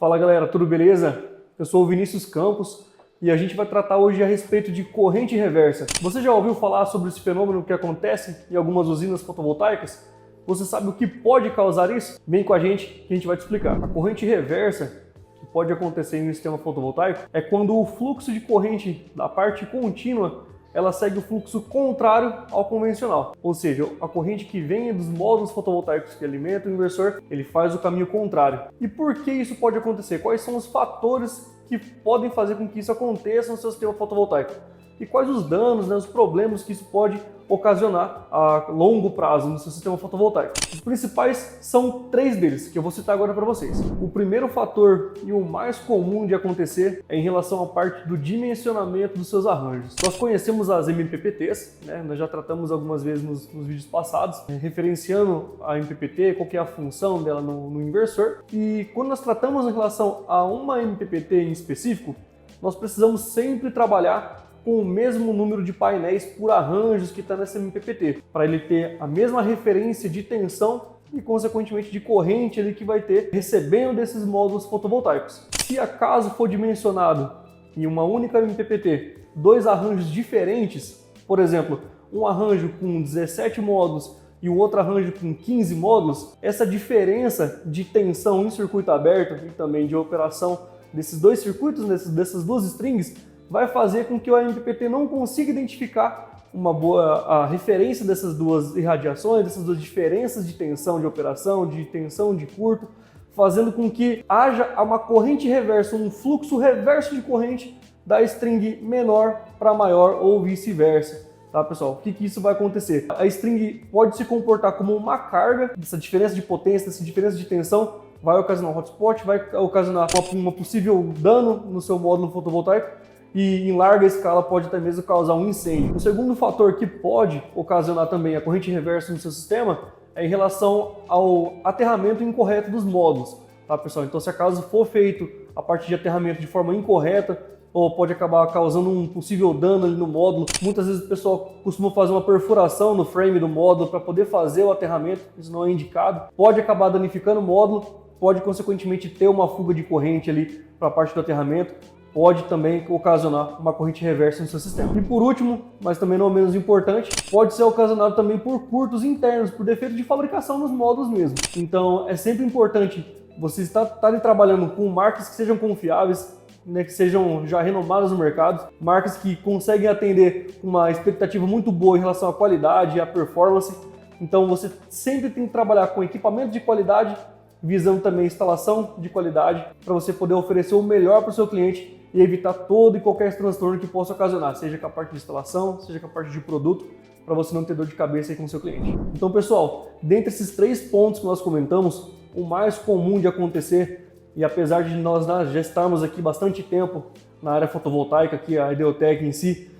Fala galera, tudo beleza? Eu sou o Vinícius Campos e a gente vai tratar hoje a respeito de corrente reversa. Você já ouviu falar sobre esse fenômeno que acontece em algumas usinas fotovoltaicas? Você sabe o que pode causar isso? Vem com a gente que a gente vai te explicar. A corrente reversa que pode acontecer em um sistema fotovoltaico é quando o fluxo de corrente da parte contínua ela segue o fluxo contrário ao convencional. Ou seja, a corrente que vem dos módulos fotovoltaicos que alimentam o inversor, ele faz o caminho contrário. E por que isso pode acontecer? Quais são os fatores que podem fazer com que isso aconteça no seu sistema fotovoltaico? E quais os danos, os problemas que isso pode ocasionar a longo prazo no seu sistema fotovoltaico? Os principais são três deles, que eu vou citar agora para vocês. O primeiro fator e o mais comum de acontecer é em relação à parte do dimensionamento dos seus arranjos. Nós conhecemos as MPPTs, nós já tratamos algumas vezes nos vídeos passados, referenciando a MPPT, qual que é a função dela no inversor. E quando nós tratamos em relação a uma MPPT em específico, nós precisamos sempre trabalhar com o mesmo número de painéis por arranjos que está nessa MPPT, para ele ter a mesma referência de tensão e, consequentemente, de corrente ali que vai ter recebendo desses módulos fotovoltaicos. Se acaso for dimensionado em uma única MPPT dois arranjos diferentes, por exemplo, um arranjo com 17 módulos e o outro arranjo com 15 módulos, essa diferença de tensão em circuito aberto e também de operação desses dois circuitos, dessas duas strings, vai fazer com que o MPPT não consiga identificar uma boa referência dessas duas irradiações, dessas duas diferenças de tensão de operação, de tensão de curto, fazendo com que haja uma corrente reversa, um fluxo reverso de corrente da string menor para maior ou vice-versa. Tá, pessoal? O que isso vai acontecer? A string pode se comportar como uma carga, essa diferença de potência, essa diferença de tensão vai ocasionar um hotspot, vai ocasionar uma possível dano no seu módulo fotovoltaico, e em larga escala pode até mesmo causar um incêndio. O segundo fator que pode ocasionar também a corrente reversa no seu sistema é em relação ao aterramento incorreto dos módulos, tá, pessoal? Então, se acaso for feito a parte de aterramento de forma incorreta, ou pode acabar causando um possível dano ali no módulo. Muitas vezes o pessoal costuma fazer uma perfuração no frame do módulo para poder fazer o aterramento, isso não é indicado. Pode acabar danificando o módulo, pode consequentemente ter uma fuga de corrente ali para a parte do aterramento, pode também ocasionar uma corrente reversa no seu sistema. E por último, mas também não menos importante, pode ser ocasionado também por curtos internos, por defeito de fabricação nos módulos mesmo. Então é sempre importante vocês estarem trabalhando com marcas que sejam confiáveis, que sejam já renomadas no mercado, marcas que conseguem atender uma expectativa muito boa em relação à qualidade e à performance. Então você sempre tem que trabalhar com equipamento de qualidade, visando também instalação de qualidade, para você poder oferecer o melhor para o seu cliente e evitar todo e qualquer transtorno que possa ocasionar, seja com a parte de instalação, seja com a parte de produto, para você não ter dor de cabeça aí com o seu cliente. Então, pessoal, dentre esses três pontos que nós comentamos, o mais comum de acontecer, e apesar de nós já estarmos aqui bastante tempo na área fotovoltaica, aqui a Ideotec em si,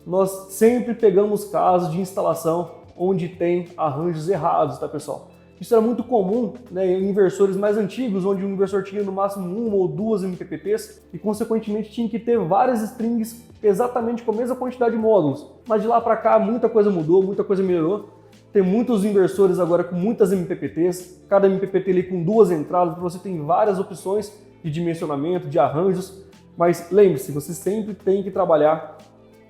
nós sempre pegamos casos de instalação onde tem arranjos errados, tá, pessoal? Isso era muito comum em inversores mais antigos, onde o inversor tinha no máximo uma ou duas MPPTs e, consequentemente, tinha que ter várias strings exatamente com a mesma quantidade de módulos. Mas de lá para cá, muita coisa mudou, muita coisa melhorou. Tem muitos inversores agora com muitas MPPTs, cada MPPT ali com duas entradas, você tem várias opções de dimensionamento, de arranjos. Mas lembre-se, você sempre tem que trabalhar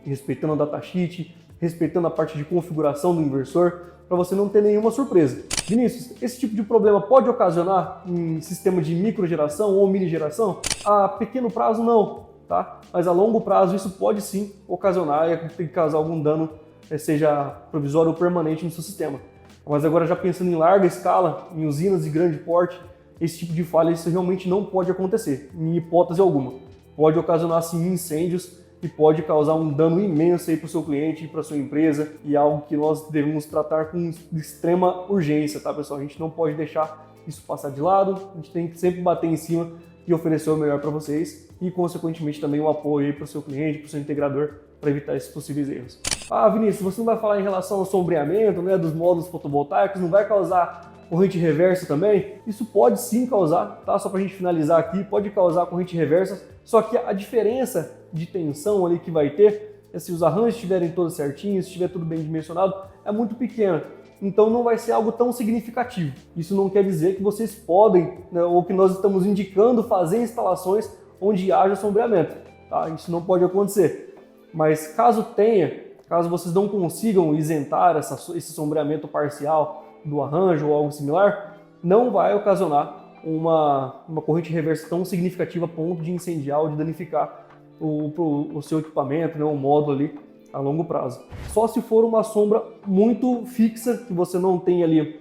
respeitando a datasheet, respeitando a parte de configuração do inversor, para você não ter nenhuma surpresa. Vinícius, esse tipo de problema pode ocasionar em sistema de microgeração ou mini geração? A pequeno prazo não, tá? Mas a longo prazo isso pode sim ocasionar e causar algum dano, seja provisório ou permanente no seu sistema. Mas agora já pensando em larga escala, em usinas de grande porte, esse tipo de falha isso realmente não pode acontecer, em hipótese alguma. Pode ocasionar sim incêndios, e pode causar um dano imenso aí para o seu cliente e para a sua empresa, e algo que nós devemos tratar com extrema urgência, tá, pessoal? A gente não pode deixar isso passar de lado, a gente tem que sempre bater em cima e oferecer o melhor para vocês e, consequentemente, também um apoio aí para o seu cliente, para o seu integrador, para evitar esses possíveis erros. Ah, Vinícius, você não vai falar em relação ao sombreamento, dos módulos fotovoltaicos, não vai causar corrente reversa também? Isso pode sim causar, tá? Só para a gente finalizar aqui, pode causar corrente reversa, só que a diferença de tensão ali que vai ter, se os arranjos estiverem todos certinhos, se estiver tudo bem dimensionado, é muito pequena. então não vai ser algo tão significativo. Isso não quer dizer que vocês podem, né, ou que nós estamos indicando fazer instalações onde haja sombreamento, tá? Isso não pode acontecer. Mas caso tenha, caso vocês não consigam isentar esse sombreamento parcial do arranjo ou algo similar, não vai ocasionar uma corrente reversa tão significativa a ponto de incendiar ou de danificar o seu equipamento, né, o módulo ali a longo prazo. Só se for uma sombra muito fixa, que você não tem ali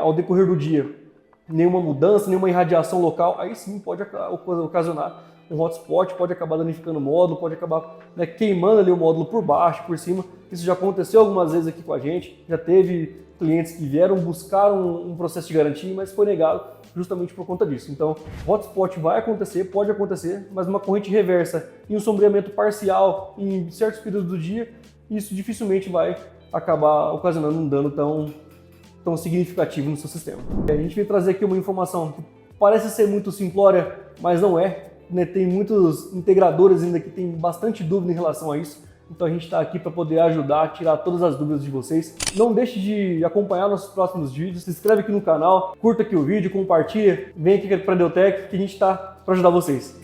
ao decorrer do dia nenhuma mudança, nenhuma irradiação local, aí sim pode ocasionar um hotspot, pode acabar danificando o módulo, pode acabar, né, queimando ali o módulo por baixo, por cima. Isso já aconteceu algumas vezes aqui com a gente, já teve clientes que vieram buscar um processo de garantia, mas foi negado justamente por conta disso. Então, hotspot vai acontecer, pode acontecer, mas uma corrente reversa e um sombreamento parcial em certos períodos do dia, isso dificilmente vai acabar ocasionando um dano tão significativo no seu sistema. A gente veio trazer aqui uma informação que parece ser muito simplória, mas não é, né? Tem muitos integradores ainda que têm bastante dúvida em relação a isso. Então a gente está aqui para poder ajudar a tirar todas as dúvidas de vocês. Não deixe de acompanhar nossos próximos vídeos, se inscreve aqui no canal, curta aqui o vídeo, compartilha, vem aqui para a Deutec que a gente está para ajudar vocês.